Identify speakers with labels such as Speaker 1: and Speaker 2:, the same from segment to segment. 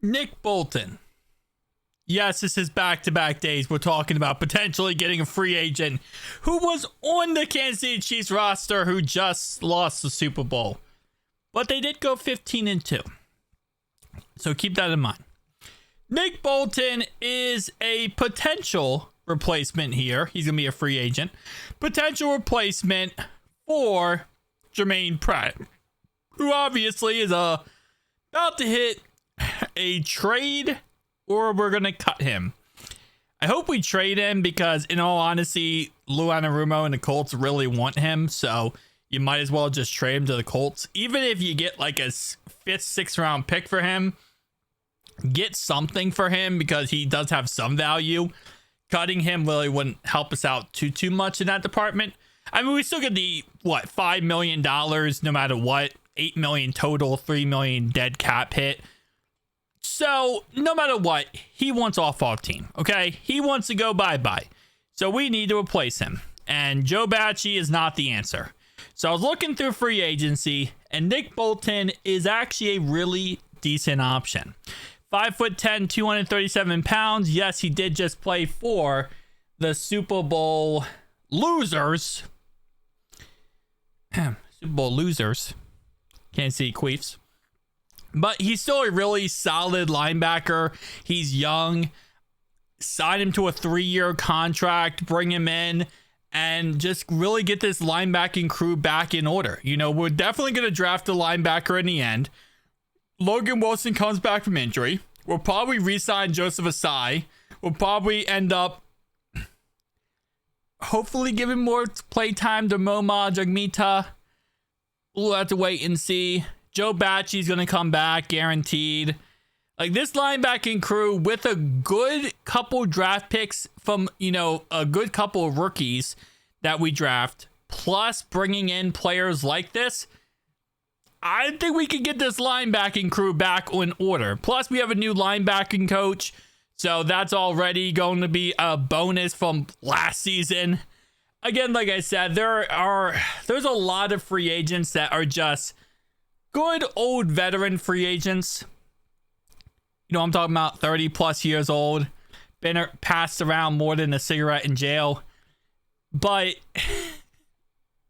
Speaker 1: Nick Bolton. Yes, this is back-to-back days. We're talking about potentially getting a free agent who was on the Kansas City Chiefs roster who just lost the Super Bowl. But they did go 15-2. So keep that in mind. Nick Bolton is a potential replacement here. He's going to be a free agent. Potential replacement for Jermaine Pratt, who obviously is about to hit a trade, or we're going to cut him. I hope we trade him because, in all honesty, Lou Anarumo and the Colts really want him. So you might as well just trade him to the Colts. Even if you get like a 5th, 6th round pick for him, get something for him because he does have some value. Cutting him really wouldn't help us out too much in that department. I mean, we still get the, $5 million no matter what. $8 million total, $3 million dead cap hit. So, no matter what, he wants off our team, okay? He wants to go bye-bye. So, we need to replace him. And Joe Bacci is not the answer. So, I was looking through free agency, and Nick Bolton is actually a really decent option. 5'10", 237 pounds. Yes, he did just play for the Super Bowl losers. Super Bowl losers. Can't see queefs. But he's still a really solid linebacker. He's young. Sign him to a 3-year contract. Bring him in. And just really get this linebacking crew back in order. You know, we're definitely going to draft a linebacker in the end. Logan Wilson comes back from injury. We'll probably re-sign Joseph Asai. We'll probably end up hopefully giving more play time to Moma Jagmita. We'll have to wait and see. Joe Bacci's going to come back, guaranteed. Like, this linebacking crew with a good couple draft picks from, a good couple of rookies that we draft, plus bringing in players like this, I think we can get this linebacking crew back in order. Plus, we have a new linebacking coach, so that's already going to be a bonus from last season. Again, like I said, there's a lot of free agents that are just good old veteran free agents. I'm talking about 30 plus years old, been passed around more than a cigarette in jail. But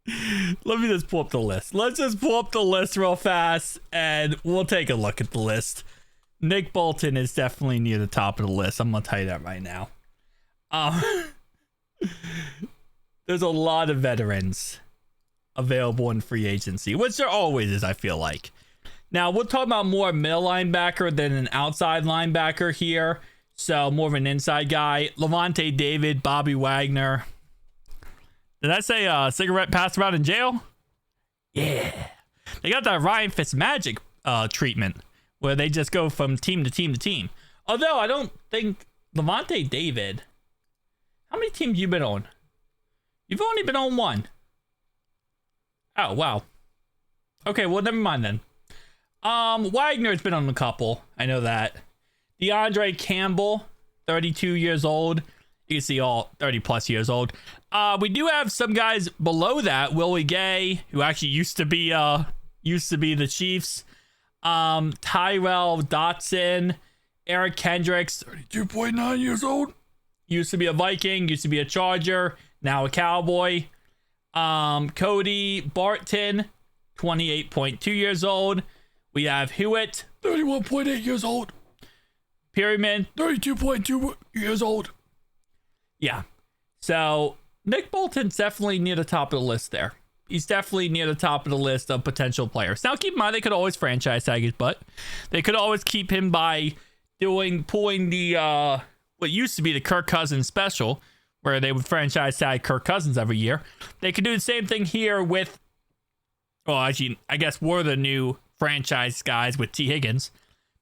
Speaker 1: let me just pull up the list. Let's just pull up the list real fast and we'll take a look at the list. Nick Bolton is definitely near the top of the list. I'm going to tell you that right now. There's a lot of veterans available in free agency, which there always is, I feel like. Now, we'll talk about more middle linebacker than an outside linebacker here. So, more of an inside guy. Levante David, Bobby Wagner. Did I say cigarette passed around in jail? Yeah. They got that Ryan Fitzmagic treatment where they just go from team to team to team. Although, I don't think Levante David... How many teams you been on? You've only been on one. Oh, wow. Okay, well, never mind then. Wagner's been on a couple. I know that. DeAndre Campbell, 32 years old. You can see all 30 plus years old. We do have some guys below that. Willie Gay, who actually used to be the Chiefs. Tyrell Dotson, Eric Kendricks, 32.9 years old. Used to be a Viking, used to be a Charger, now a Cowboy. Cody Barton, 28.2 years old. We have Hewitt, 31.8 years old. Perryman, 32.2 years old. Yeah. So, Nick Bolton's definitely near the top of the list there. He's definitely near the top of the list of potential players. Now, keep in mind, they could always franchise tag his butt. They could always keep him by pulling the, what used to be the Kirk Cousins special, where they would franchise tag Kirk Cousins every year. They could do the same thing here with, well, actually, I guess we're the new franchise guys with T. Higgins.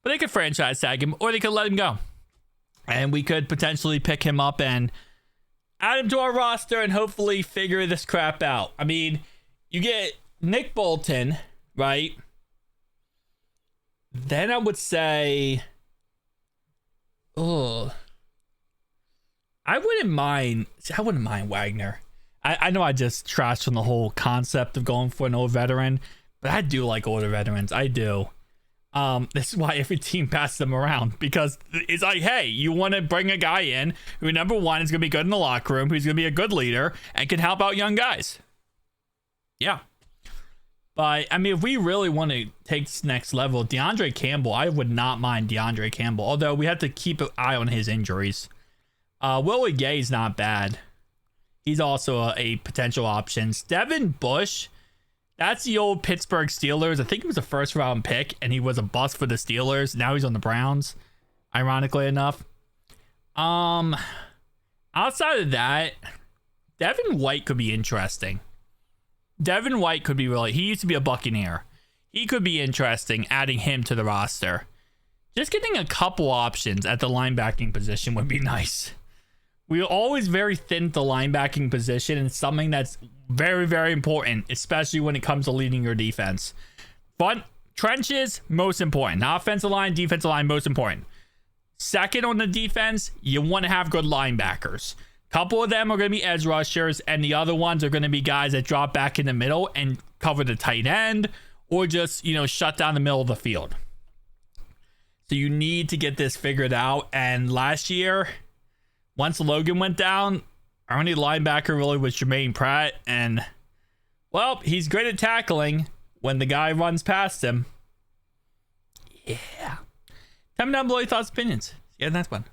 Speaker 1: But they could franchise tag him, or they could let him go. And we could potentially pick him up and add him to our roster and hopefully figure this crap out. I mean, you get Nick Bolton, right? Then I would say, I wouldn't mind Wagner. I know I just trashed on the whole concept of going for an old veteran, but I do like older veterans. I do. This is why every team passes them around, because it's like, hey, you want to bring a guy in who, number one, is going to be good in the locker room, who's going to be a good leader and can help out young guys. Yeah. But I mean, if we really want to take this next level, DeAndre Campbell, I would not mind DeAndre Campbell, although we have to keep an eye on his injuries. Willie Gay's not bad. He's also a potential option. Devin Bush, that's the old Pittsburgh Steelers. I think he was a first round pick and he was a bust for the Steelers. Now he's on the Browns, ironically enough. Outside of that, Devin White could be interesting. Devin White could be he used to be a Buccaneer. He could be interesting, adding him to the roster. Just getting a couple options at the linebacking position would be nice. We're always very thin at the linebacking position, and it's something that's very, very important, especially when it comes to leading your defense. Front trenches, most important. Offensive line, defensive line, most important. Second on the defense, you want to have good linebackers. Couple of them are going to be edge rushers, and the other ones are going to be guys that drop back in the middle and cover the tight end, or just, shut down the middle of the field. So you need to get this figured out. And last year, once Logan went down, our only linebacker really was Jermaine Pratt, and well, he's great at tackling when the guy runs past him. Yeah. Tell me down below your thoughts, opinions. Yeah, that's one.